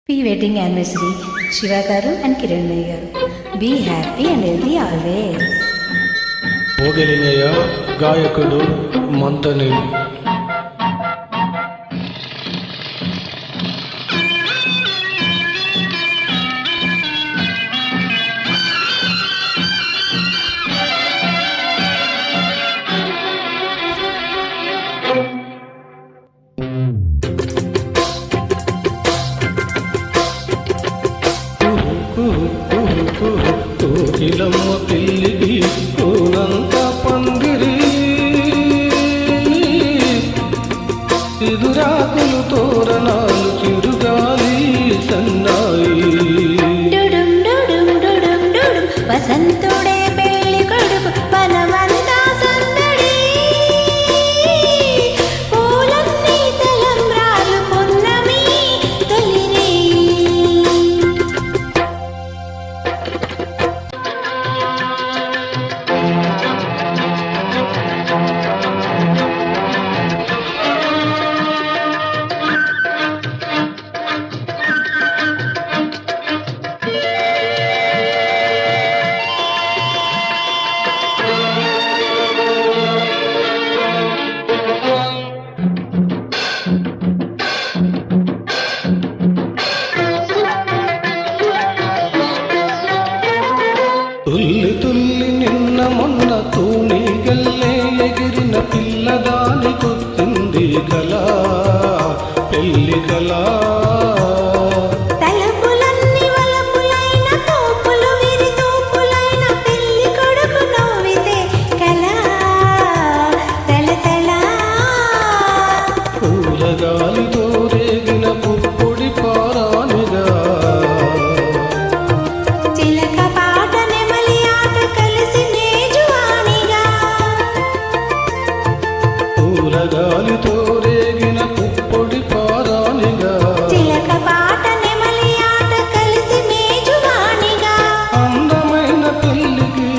Pre-wedding anniversary, Shiva garu and Kiranmaya garu. Be happy and healthy always. మోగలింగయ్య గాయకుడు మంతని కోకిలమ్మ పెళ్ళికి కోనంత పందిరి ఎదురాకులు తోరణాలు చిరుగాలి సన్నాయి వసంతుడే పెళ్లి కొడుకు పనమంతా సందడి పూలన్నీ తలంబ్రాలు పున్నమి తొలిరే తుల్లి తుల్లి నిన్న మొన్న తూని గల్లే ఎగిరిన పిల్లదాని కొత్తింది కళ పెళ్లి కళ తలపులన్నీ వలపులైన తోపులు విరి తోపులైన పెళ్లి కొడుకు నవ్వితే కళ తల పూలగాలితో రేగిన పుప్పొడి పారానిగా చిలక పాట నెమలి ఆట కలిసి నేజువానిగా పూలగాలితో రేగిన పుప్పొడి పారానిగా చిలక పాట నెమలి ఆట కలిసి నేజువానిగా అందమైన పెళ్లికి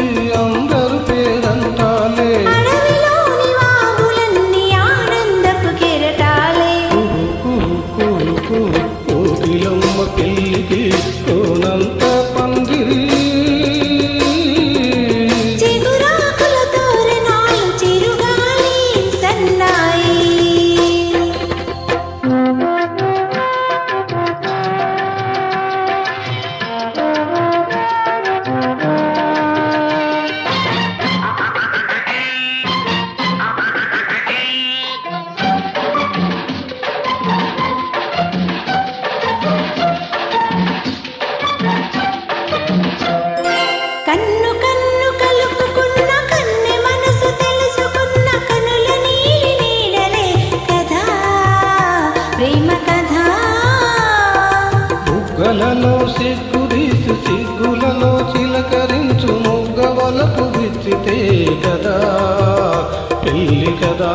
అందరు పేరంటాలే అడవిలోని వాగులన్నీ ఆనందపు కెరటాలే కోకిలమ్మ పెళ్లికి కోనంత పందిరి చిగురాకుల తోరణాలు చిరుగాలి సన్నాయి కన్ను కన్ను కలుపుకున్న కన్నె మనసు తెలుసుకున్న కనుల నీలి నీడలే కథా ప్రేమ కథా బుగ్గలలో సిగ్గుదీసి సిగ్గులలో చిలకరించు మొగ్గవలపు విచ్చితే కదా పెళ్లి కదా